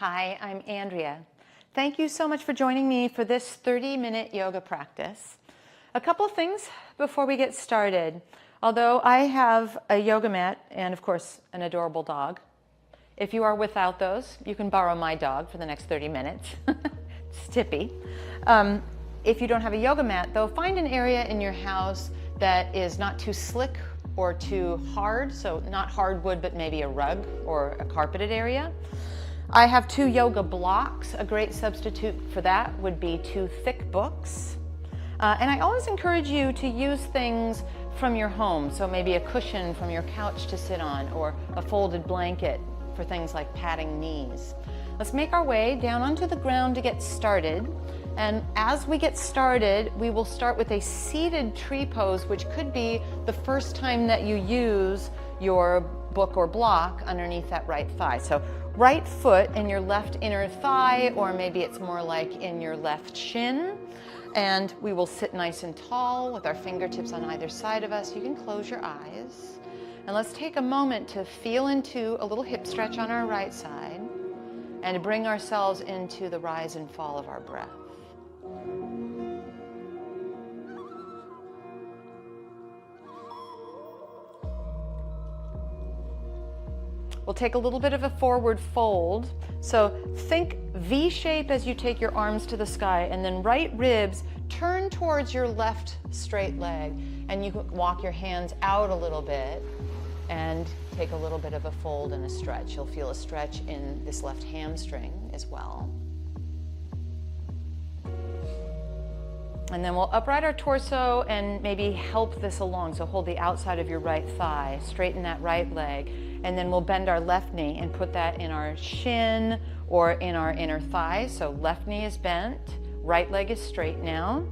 Hi, I'm Andrea. Thank you so much for joining me for this 30-minute yoga practice. A couple of things before we get started. Although I have a yoga mat and, of course, an adorable dog, if you are without those, you can borrow my dog for the next 30 minutes. It's Tippy. If you don't have a yoga mat, though, find an area in your house that is not too slick or too hard, so not hardwood, but maybe a rug or a carpeted area. I have 2 yoga blocks. A great substitute for that would be 2 thick books. And I always encourage you to use things from your home, so maybe a cushion from your couch to sit on, or a folded blanket for things like padding knees. Let's make our way down onto the ground to get started. And as we get started, we will start with a seated tree pose, which could be the first time that you use your book or block underneath that right thigh. So right foot in your left inner thigh, or maybe it's more like in your left shin. And we will sit nice and tall with our fingertips on either side of us. You can close your eyes. And let's take a moment to feel into a little hip stretch on our right side and bring ourselves into the rise and fall of our breath. We'll take a little bit of a forward fold. So think V shape as you take your arms to the sky, and then right ribs turn towards your left straight leg. And you can walk your hands out a little bit and take a little bit of a fold and a stretch. You'll feel a stretch in this left hamstring as well. And then we'll upright our torso and maybe help this along. So hold the outside of your right thigh, straighten that right leg, and then we'll bend our left knee and put that in our shin or in our inner thigh. So left knee is bent, right leg is straight now,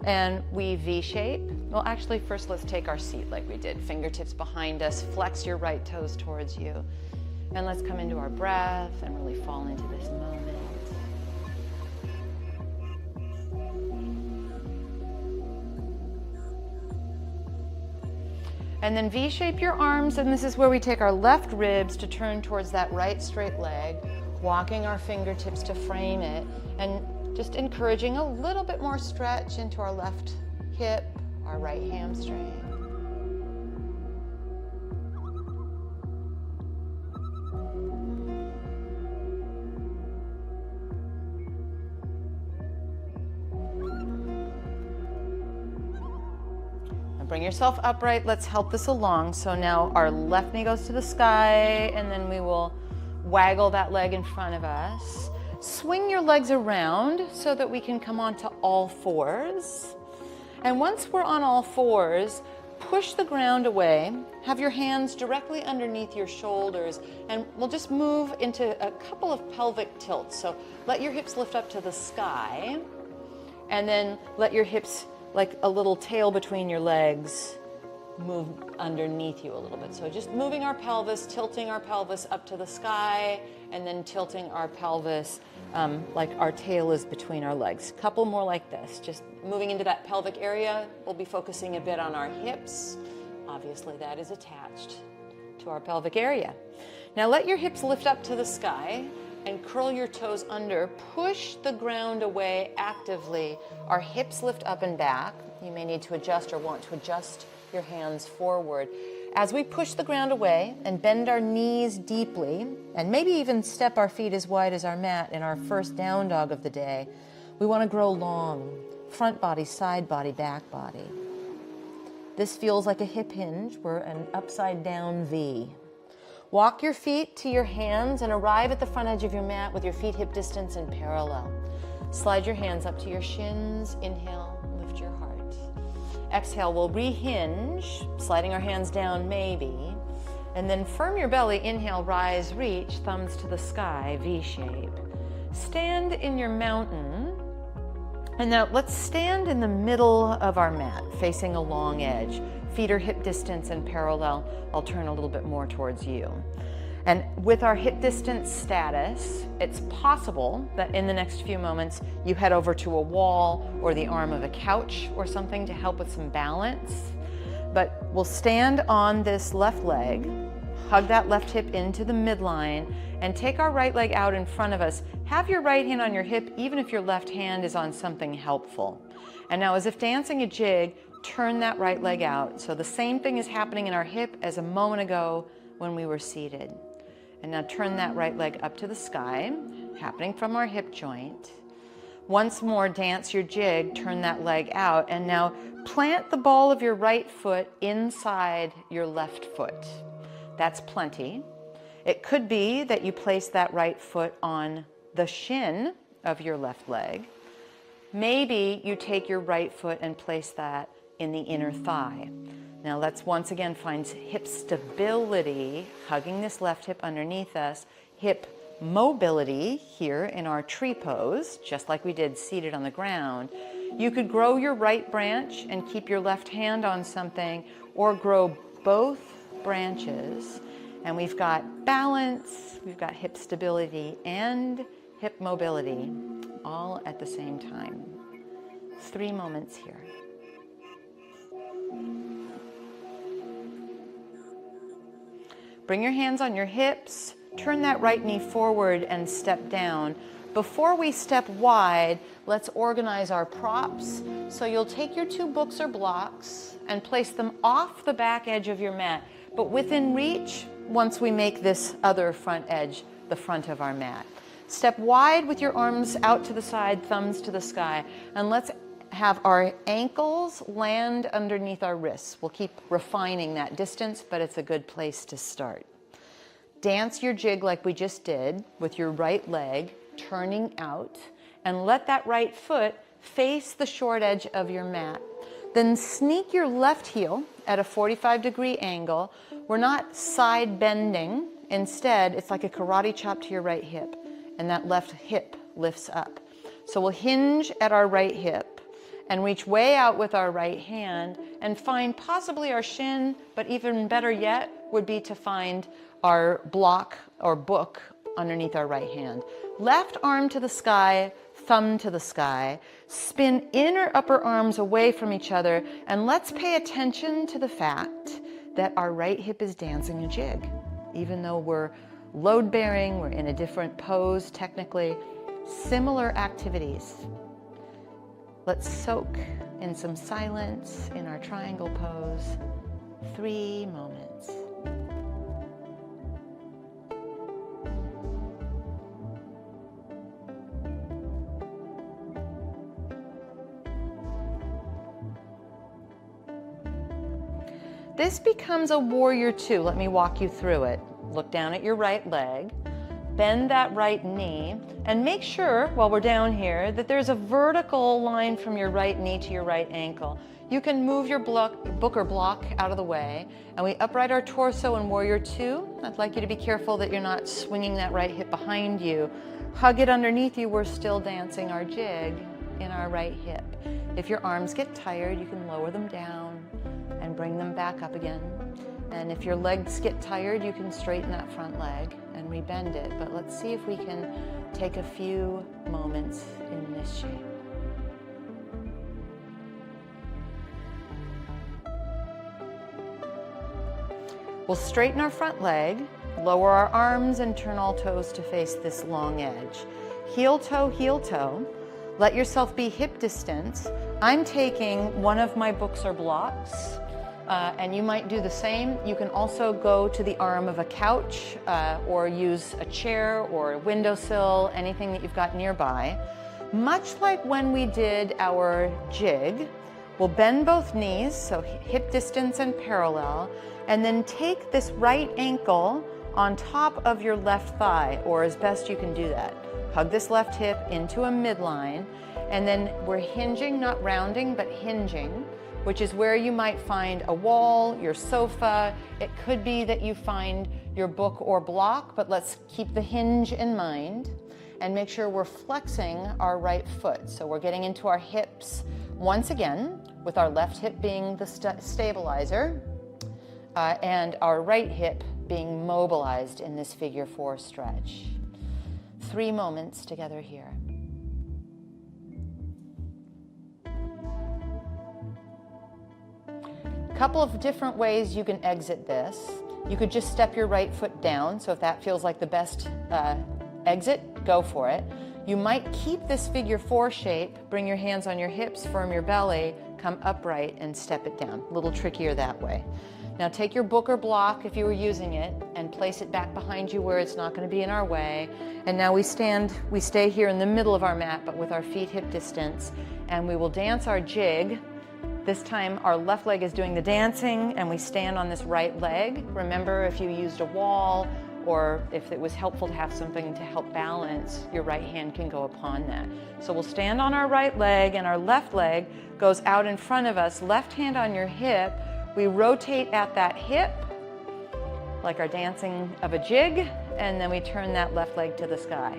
and we V-shape. Well, actually, first let's take our seat like we did. Fingertips behind us, flex your right toes towards you. And let's come into our breath and really fall into this moment. And then V-shape your arms, and this is where we take our left ribs to turn towards that right straight leg, walking our fingertips to frame it, and just encouraging a little bit more stretch into our left hip, our right hamstring. Bring yourself upright. Let's help this along. So now our left knee goes to the sky, and then we will waggle that leg in front of us. Swing your legs around so that we can come onto all fours. And once we're on all fours, push the ground away. Have your hands directly underneath your shoulders, and we'll just move into a couple of pelvic tilts. So let your hips lift up to the sky, and then let your hips, like a little tail between your legs, move underneath you a little bit. So just moving our pelvis, tilting our pelvis up to the sky, and then tilting our pelvis like our tail is between our legs. Couple more like this, just moving into that pelvic area. We'll be focusing a bit on our hips. Obviously that is attached to our pelvic area. Now let your hips lift up to the sky and curl your toes under. Push the ground away actively. Our hips lift up and back. You may need to adjust or want to adjust your hands forward. As we push the ground away and bend our knees deeply, and maybe even step our feet as wide as our mat in our first down dog of the day, we want to grow long. Front body, side body, back body. This feels like a hip hinge. We're an upside down V. Walk your feet to your hands and arrive at the front edge of your mat with your feet hip distance and parallel. Slide your hands up to your shins. Inhale, lift your heart. Exhale, we'll rehinge, sliding our hands down maybe. And then firm your belly. Inhale, rise, reach, thumbs to the sky, V-shape. Stand in your mountain. And now let's stand in the middle of our mat, facing a long edge. Feet are hip distance and parallel. I'll turn a little bit more towards you. And with our hip distance status, it's possible that in the next few moments you head over to a wall or the arm of a couch or something to help with some balance. But we'll stand on this left leg, hug that left hip into the midline, and take our right leg out in front of us. Have your right hand on your hip, even if your left hand is on something helpful. And now, as if dancing a jig, turn that right leg out. So the same thing is happening in our hip as a moment ago when we were seated. And now turn that right leg up to the sky, happening from our hip joint. Once more, dance your jig, turn that leg out, and now plant the ball of your right foot inside your left foot. That's plenty. It could be that you place that right foot on the shin of your left leg. Maybe you take your right foot and place that in the inner thigh. Now let's once again find hip stability, hugging this left hip underneath us, hip mobility here in our tree pose, just like we did seated on the ground. You could grow your right branch and keep your left hand on something, or grow both branches. And we've got balance, we've got hip stability and hip mobility all at the same time. 3 moments here. Bring your hands on your hips, turn that right knee forward and step down. Before we step wide, let's organize our props. So you'll take your 2 books or blocks and place them off the back edge of your mat, but within reach once we make this other front edge the front of our mat. Step wide with your arms out to the side, thumbs to the sky, and let's have our ankles land underneath our wrists. We'll keep refining that distance, but it's a good place to start. Dance your jig like we just did with your right leg turning out, and let that right foot face the short edge of your mat. Then sneak your left heel at a 45-degree angle. We're not side bending. Instead, it's like a karate chop to your right hip, and that left hip lifts up. So we'll hinge at our right hip and reach way out with our right hand and find possibly our shin, but even better yet would be to find our block or book underneath our right hand. Left arm to the sky, thumb to the sky. Spin inner upper arms away from each other, and let's pay attention to the fact that our right hip is dancing a jig. Even though we're load bearing, we're in a different pose technically, similar activities. Let's soak in some silence in our triangle pose. 3 moments. This becomes a warrior 2. Let me walk you through it. Look down at your right leg, bend that right knee, and make sure while we're down here that there's a vertical line from your right knee to your right ankle. You can move your book or block out of the way, and we upright our torso in warrior 2. I'd like you to be careful that you're not swinging that right hip behind you. Hug it underneath you. We're still dancing our jig in our right hip. If your arms get tired, you can lower them down and bring them back up again. And if your legs get tired, you can straighten that front leg and rebend it. But let's see if we can take a few moments in this shape. We'll straighten our front leg, lower our arms, and turn all toes to face this long edge. Heel toe, heel toe. Let yourself be hip distance. I'm taking one of my books or blocks, and you might do the same. You can also go to the arm of a couch or use a chair or a windowsill, anything that you've got nearby. Much like when we did our jig, we'll bend both knees, so hip distance and parallel, and then take this right ankle on top of your left thigh, or as best you can do that. Hug this left hip into a midline, and then we're hinging, not rounding, but hinging, which is where you might find a wall, your sofa. It could be that you find your book or block, but let's keep the hinge in mind and make sure we're flexing our right foot. So we're getting into our hips once again, with our left hip being the stabilizer and our right hip being mobilized in this figure 4 stretch. 3 moments together here. A couple of different ways you can exit this. You could just step your right foot down, so if that feels like the best exit, go for it. You might keep this figure 4 shape, bring your hands on your hips, firm your belly, come upright and step it down. A little trickier that way. Now take your book or block, if you were using it, and place it back behind you where it's not going to be in our way. And now we stay here in the middle of our mat, but with our feet hip distance, and we will dance our jig. This time our left leg is doing the dancing, and we stand on this right leg. Remember, if you used a wall, or if it was helpful to have something to help balance, your right hand can go upon that. So we'll stand on our right leg, and our left leg goes out in front of us, left hand on your hip. We rotate at that hip, like our dancing of a jig, and then we turn that left leg to the sky,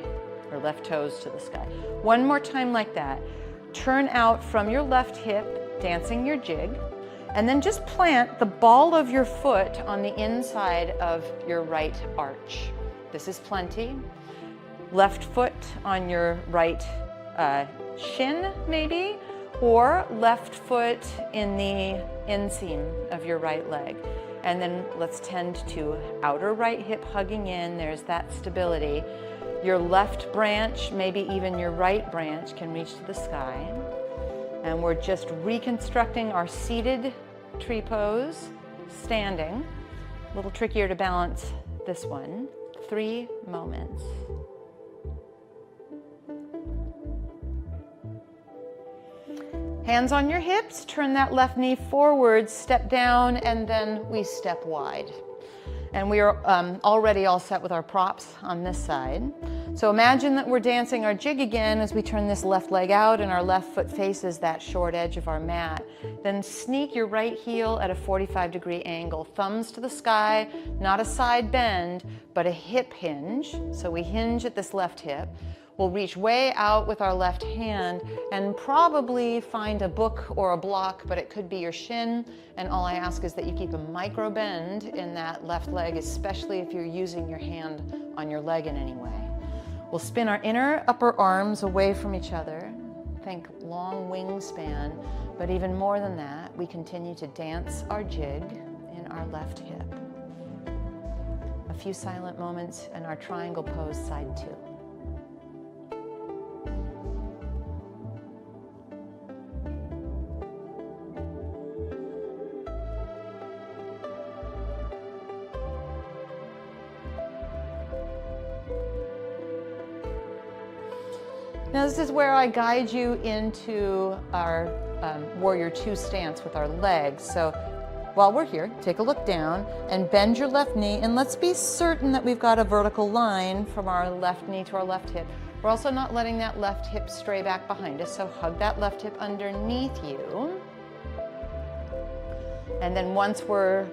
or left toes to the sky. One more time like that. Turn out from your left hip, dancing your jig, and then just plant the ball of your foot on the inside of your right arch. This is plenty. Left foot on your right shin, maybe, or left foot in the inseam of your right leg. And then let's tend to outer right hip hugging in. There's that stability. Your left branch, maybe even your right branch, can reach to the sky. And we're just reconstructing our seated tree pose, standing. A little trickier to balance this one. 3 moments. Hands on your hips, turn that left knee forward, step down, and then we step wide. And we are already all set with our props on this side. So imagine that we're dancing our jig again as we turn this left leg out and our left foot faces that short edge of our mat. Then sneak your right heel at a 45-degree angle, thumbs to the sky, not a side bend, but a hip hinge. So we hinge at this left hip. We'll reach way out with our left hand and probably find a book or a block, but it could be your shin. And all I ask is that you keep a micro bend in that left leg, especially if you're using your hand on your leg in any way. We'll spin our inner upper arms away from each other. Think long wingspan, but even more than that, we continue to dance our jig in our left hip. A few silent moments in our triangle pose, side 2. Now this is where I guide you into our warrior 2 stance with our legs. So while we're here, take a look down and bend your left knee, and let's be certain that we've got a vertical line from our left knee to our left hip. We're also not letting that left hip stray back behind us, so hug that left hip underneath you. And then once we're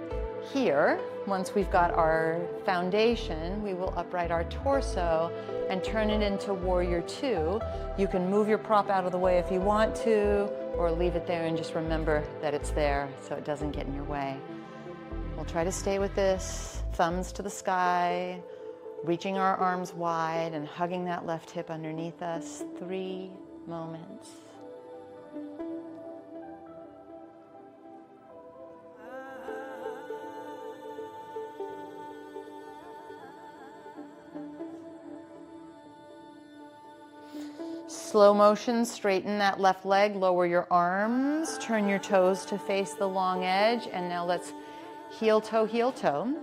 here, once we've got our foundation, we will upright our torso and turn it into warrior 2. You can move your prop out of the way if you want to, or leave it there and just remember that it's there so it doesn't get in your way. We'll try to stay with this, thumbs to the sky, reaching our arms wide and hugging that left hip underneath us. 3 moments. Slow motion, straighten that left leg, lower your arms, turn your toes to face the long edge, and now let's heel toe, heel toe.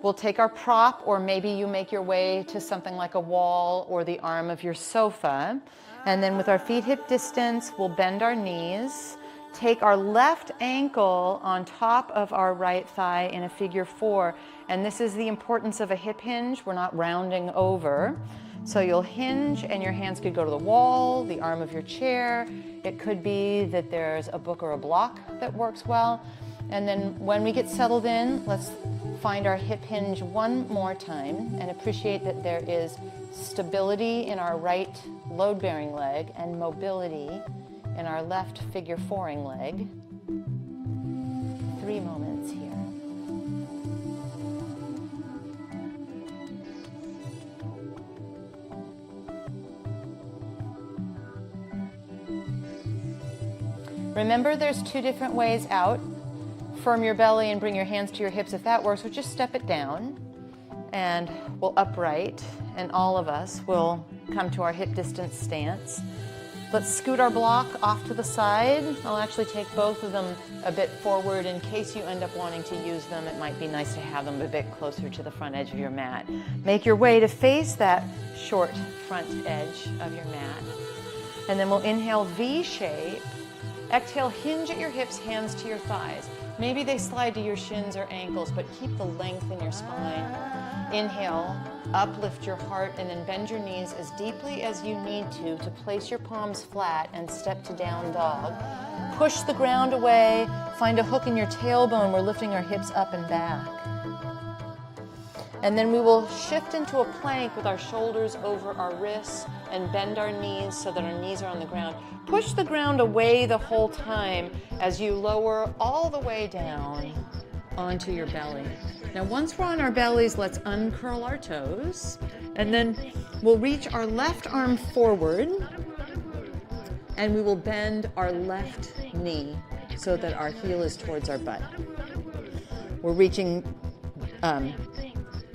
We'll take our prop, or maybe you make your way to something like a wall or the arm of your sofa, and then with our feet hip distance, we'll bend our knees, take our left ankle on top of our right thigh in a figure 4, and this is the importance of a hip hinge. We're not rounding over. So you'll hinge and your hands could go to the wall, the arm of your chair. It could be that there's a book or a block that works well. And then when we get settled in, let's find our hip hinge one more time and appreciate that there is stability in our right load-bearing leg and mobility in our left figure 4-ing leg. 3 moments here. Remember, there's 2 different ways out firm your belly and bring your hands to your hips if that works, or just step it down. And we'll upright, and all of us will come to our hip distance stance. Let's scoot our block off to the side. I'll actually take both of them a bit forward in case you end up wanting to use them. It might be nice to have them a bit closer to the front edge of your mat. Make your way to face that short front edge of your mat. And then we'll inhale V shape. Exhale, hinge at your hips, hands to your thighs. Maybe they slide to your shins or ankles, but keep the length in your spine. Inhale, uplift your heart, and then bend your knees as deeply as you need to place your palms flat and step to down dog. Push the ground away, find a hook in your tailbone. We're lifting our hips up and back. And then we will shift into a plank with our shoulders over our wrists and bend our knees so that our knees are on the ground. Push the ground away the whole time as you lower all the way down onto your belly. Now, once we're on our bellies, let's uncurl our toes, and then we'll reach our left arm forward, and we will bend our left knee so that our heel is towards our butt. We're reaching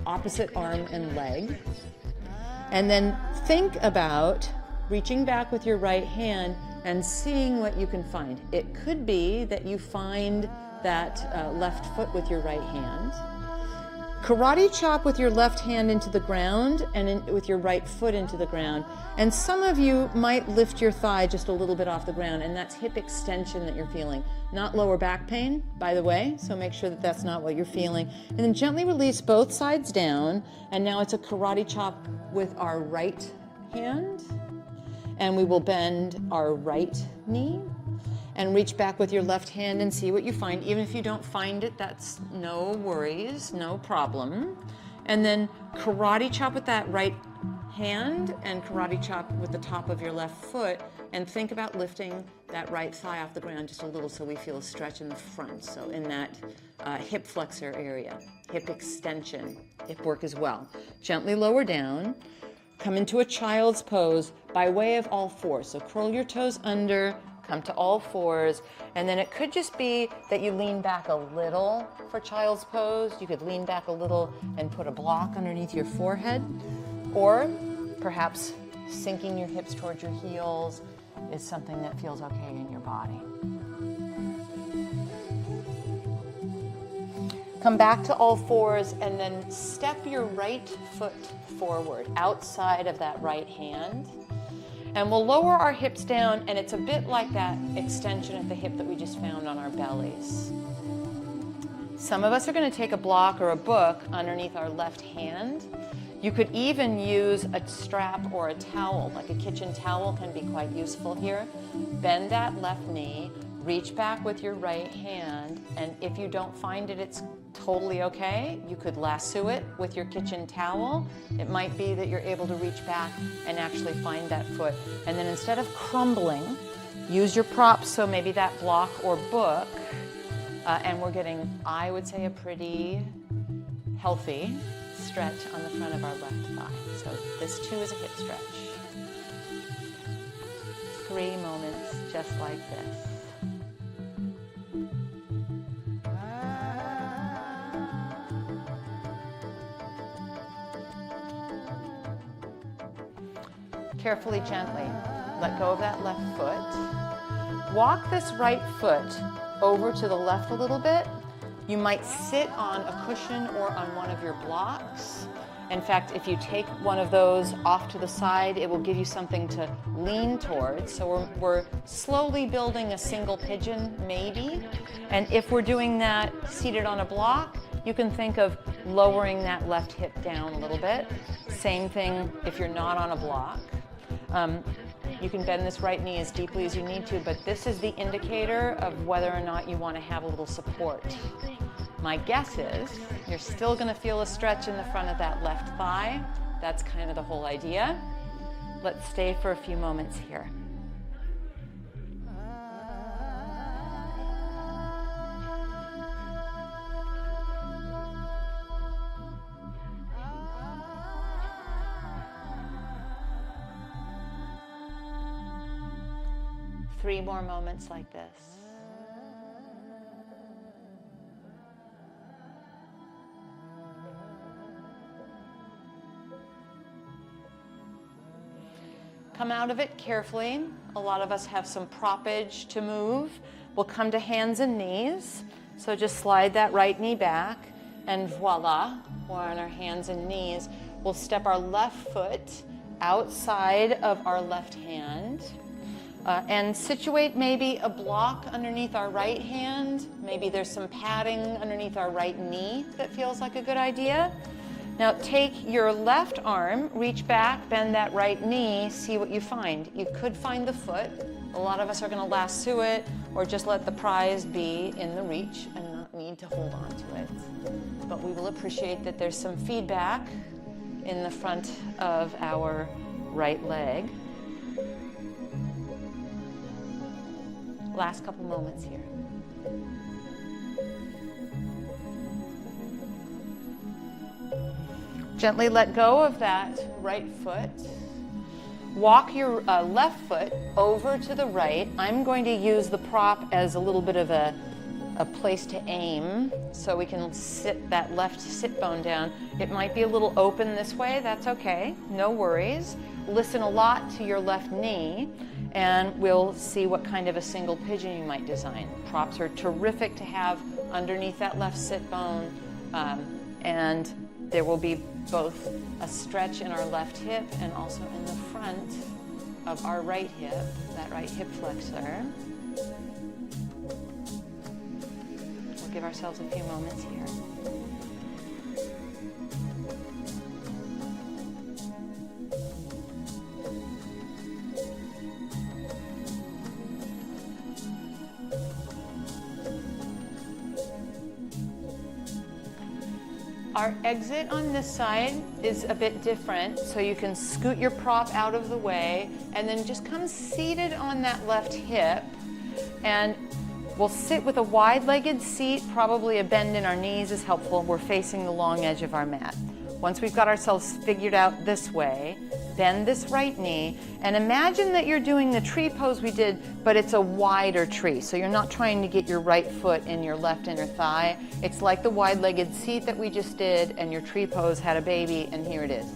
opposite arm and leg. And then think about reaching back with your right hand and seeing what you can find. It could be that you find that left foot with your right hand. Karate chop with your left hand into the ground and with your right foot into the ground. And some of you might lift your thigh just a little bit off the ground, and that's hip extension that you're feeling. Not lower back pain, by the way, so make sure that that's not what you're feeling. And then gently release both sides down, and now it's a karate chop with our right hand. And we will bend our right knee and reach back with your left hand and see what you find. Even if you don't find it, that's no worries, no problem. And then karate chop with that right hand and karate chop with the top of your left foot, and think about lifting that right thigh off the ground just a little so we feel a stretch in the front. So in that hip flexor area, hip extension, hip work as well. Gently lower down, come into a child's pose by way of all fours. So curl your toes under, come to all fours, and then it could just be that you lean back a little for child's pose. You could lean back a little and put a block underneath your forehead, or perhaps sinking your hips towards your heels is something that feels okay in your body. Come back to all fours and then step your right foot forward outside of that right hand. And we'll lower our hips down, and it's a bit like that extension at the hip that we just found on our bellies. Some of us are going to take a block or a book underneath our left hand. You could even use a strap or a towel, like a kitchen towel can be quite useful here. Bend that left knee, reach back with your right hand, and if you don't find it, it's totally okay. You could lasso it with your kitchen towel. It might be that you're able to reach back and actually find that foot. And then instead of crumbling, use your props, so maybe that block or book, and we're getting, I would say, a pretty healthy stretch on the front of our left thigh. So this too is a hip stretch. 3 moments just like this. Carefully, gently, let go of that left foot. Walk this right foot over to the left a little bit. You might sit on a cushion or on one of your blocks. In fact, if you take one of those off to the side, it will give you something to lean towards. So we're slowly building a single pigeon, maybe. And if we're doing that seated on a block, you can think of lowering that left hip down a little bit. Same thing if you're not on a block. You can bend this right knee as deeply as you need to, but this is the indicator of whether or not you want to have a little support. My guess is you're still going to feel a stretch in the front of that left thigh. That's kind of the whole idea. Let's stay for a few moments here. Three more moments like this. Come out of it carefully. A lot of us have some proppage to move. We'll come to hands and knees. So just slide that right knee back, and voila, we're on our hands and knees. We'll step our left foot outside of our left hand and situate maybe a block underneath our right hand. Maybe there's some padding underneath our right knee that feels like a good idea. Now take your left arm, reach back, bend that right knee, see what you find. You could find the foot. A lot of us are going to lasso it or just let the prize be in the reach and not need to hold on to it. But we will appreciate that there's some feedback in the front of our right leg. Last couple moments here. Gently let go of that right foot. Walk your left foot over to the right. I'm going to use the prop as a little bit of a place to aim so we can sit that left sit bone down. It might be a little open this way. That's okay. No worries. Listen a lot to your left knee, and we'll see what kind of a single pigeon you might design. Props are terrific to have underneath that left sit bone, and there will be both a stretch in our left hip and also in the front of our right hip, that right hip flexor. We'll give ourselves a few moments here. Our exit on this side is a bit different, so you can scoot your prop out of the way and then just come seated on that left hip, and we'll sit with a wide-legged seat. Probably a bend in our knees is helpful. We're facing the long edge of our mat. Once we've got ourselves figured out this way, bend this right knee and imagine that you're doing the tree pose we did, but it's a wider tree. So you're not trying to get your right foot in your left inner thigh. It's like the wide-legged seat that we just did, and your tree pose had a baby, and here it is.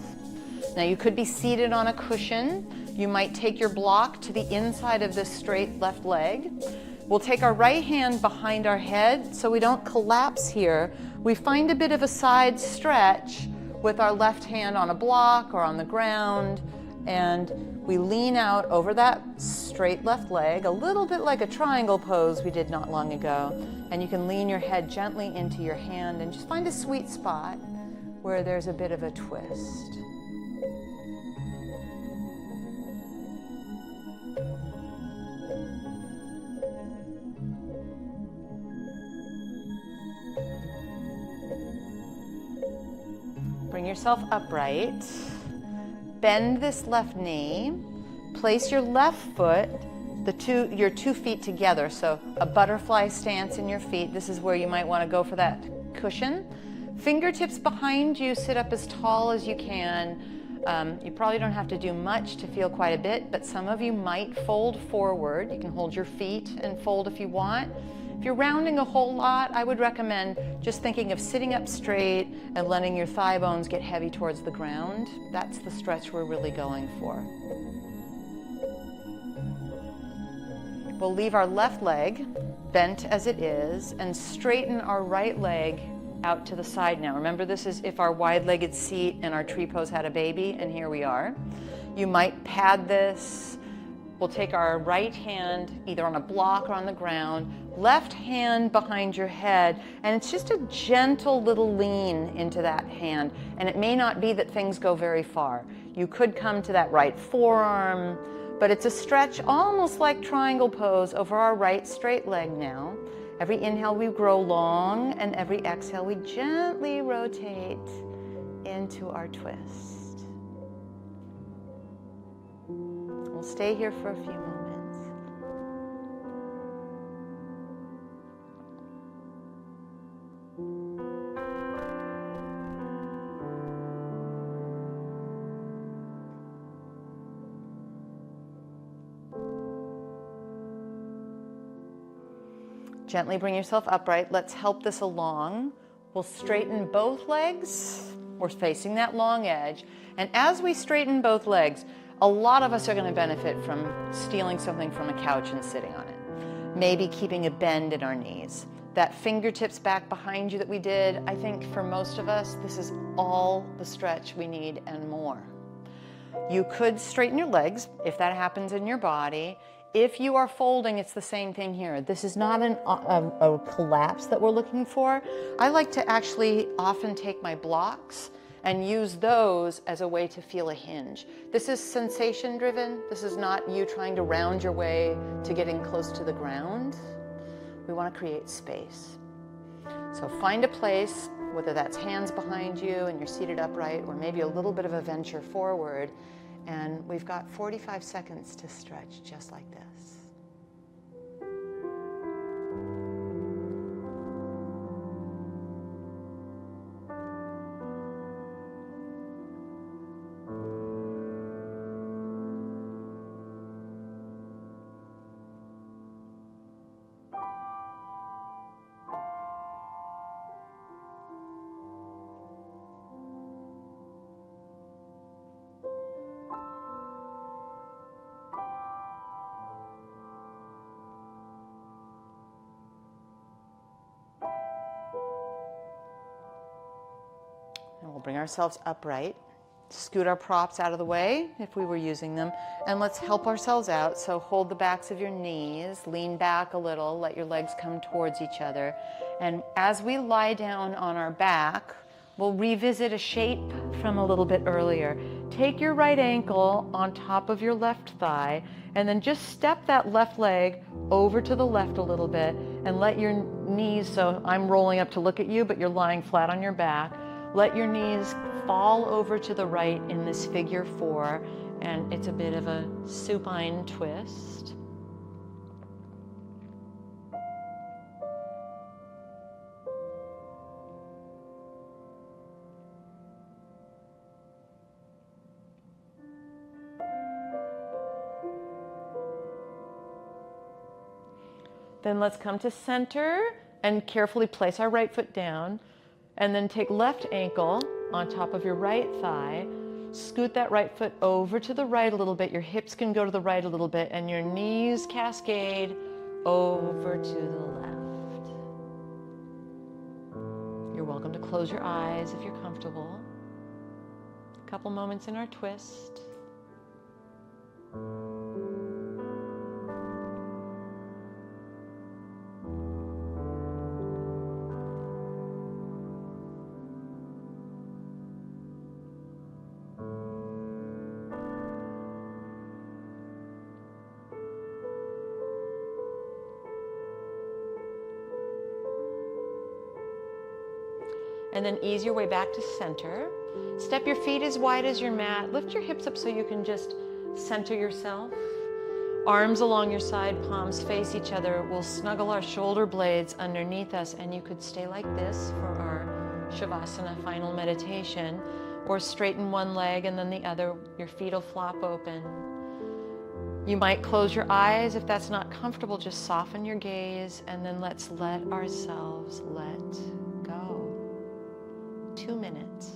Now you could be seated on a cushion. You might take your block to the inside of this straight left leg. We'll take our right hand behind our head so we don't collapse here. We find a bit of a side stretch with our left hand on a block or on the ground, and we lean out over that straight left leg, a little bit like a triangle pose we did not long ago. And you can lean your head gently into your hand and just find a sweet spot where there's a bit of a twist. Bring yourself upright. Bend this left knee. Place your left foot, your 2 feet together. So a butterfly stance in your feet. This is where you might want to go for that cushion. Fingertips behind you, sit up as tall as you can. You probably don't have to do much to feel quite a bit, but some of you might fold forward. You can hold your feet and fold if you want. If you're rounding a whole lot, I would recommend just thinking of sitting up straight and letting your thigh bones get heavy towards the ground. That's the stretch we're really going for. We'll leave our left leg bent as it is and straighten our right leg out to the side now. Remember, this is if our wide-legged seat and our tree pose had a baby, and here we are. You might pad this. We'll take our right hand either on a block or on the ground, left hand behind your head, and it's just a gentle little lean into that hand. And it may not be that things go very far. You could come to that right forearm, but it's a stretch almost like triangle pose over our right straight leg now. Every inhale we grow long, and every exhale we gently rotate into our twist. We'll stay here for a few moments. Gently bring yourself upright. Let's help this along. We'll straighten both legs. We're facing that long edge. And as we straighten both legs, A lot of us are going to benefit from stealing something from a couch and sitting on it. Maybe keeping a bend in our knees. That fingertips back behind you that we did, I think for most of us, this is all the stretch we need and more. You could straighten your legs if that happens in your body. If you are folding, it's the same thing here. This is not a collapse that we're looking for. I like to actually often take my blocks and use those as a way to feel a hinge. This is sensation driven. This is not you trying to round your way to getting close to the ground. We want to create space. So find a place, whether that's hands behind you and you're seated upright, or maybe a little bit of a venture forward. And we've got 45 seconds to stretch just like this. And we'll bring ourselves upright, scoot our props out of the way if we were using them, and let's help ourselves out. So hold the backs of your knees, lean back a little, let your legs come towards each other. And as we lie down on our back, we'll revisit a shape from a little bit earlier. Take your right ankle on top of your left thigh, and then just step that left leg over to the left a little bit, and let your knees, so I'm rolling up to look at you, but you're lying flat on your back. Let your knees fall over to the right in this figure 4, and it's a bit of a supine twist. Then let's come to center and carefully place our right foot down. And then take left ankle on top of your right thigh, scoot that right foot over to the right a little bit. Your hips can go to the right a little bit, and your knees cascade over to the left. You're welcome to close your eyes if you're comfortable. A couple moments in our twist. And then ease your way back to center. Step your feet as wide as your mat. Lift your hips up so you can just center yourself. Arms along your side, palms face each other. We'll snuggle our shoulder blades underneath us, and you could stay like this for our Shavasana final meditation, or straighten one leg and then the other. Your feet will flop open. You might close your eyes if that's not comfortable. Just soften your gaze, and then let's let ourselves let go. 2 minutes.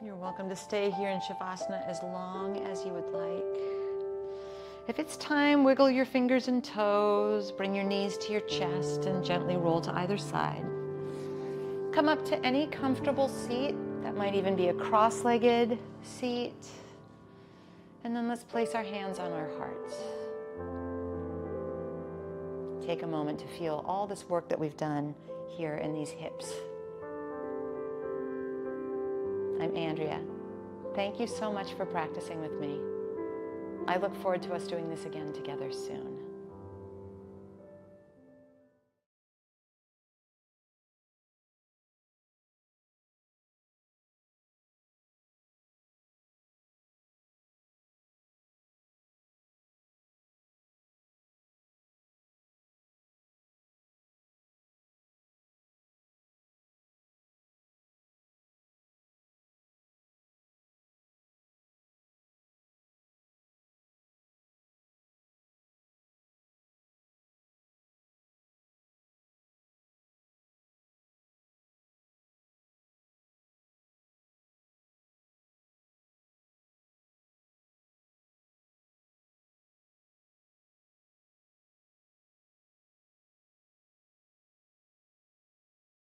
You're welcome to stay here in Shavasana as long as you would like. If it's time, wiggle your fingers and toes, bring your knees to your chest, and gently roll to either side. Come up to any comfortable seat. That might even be a cross-legged seat. And then let's place our hands on our hearts. Take a moment to feel all this work that we've done here in these hips. I'm Andrea. Thank you so much for practicing with me. I look forward to us doing this again together soon.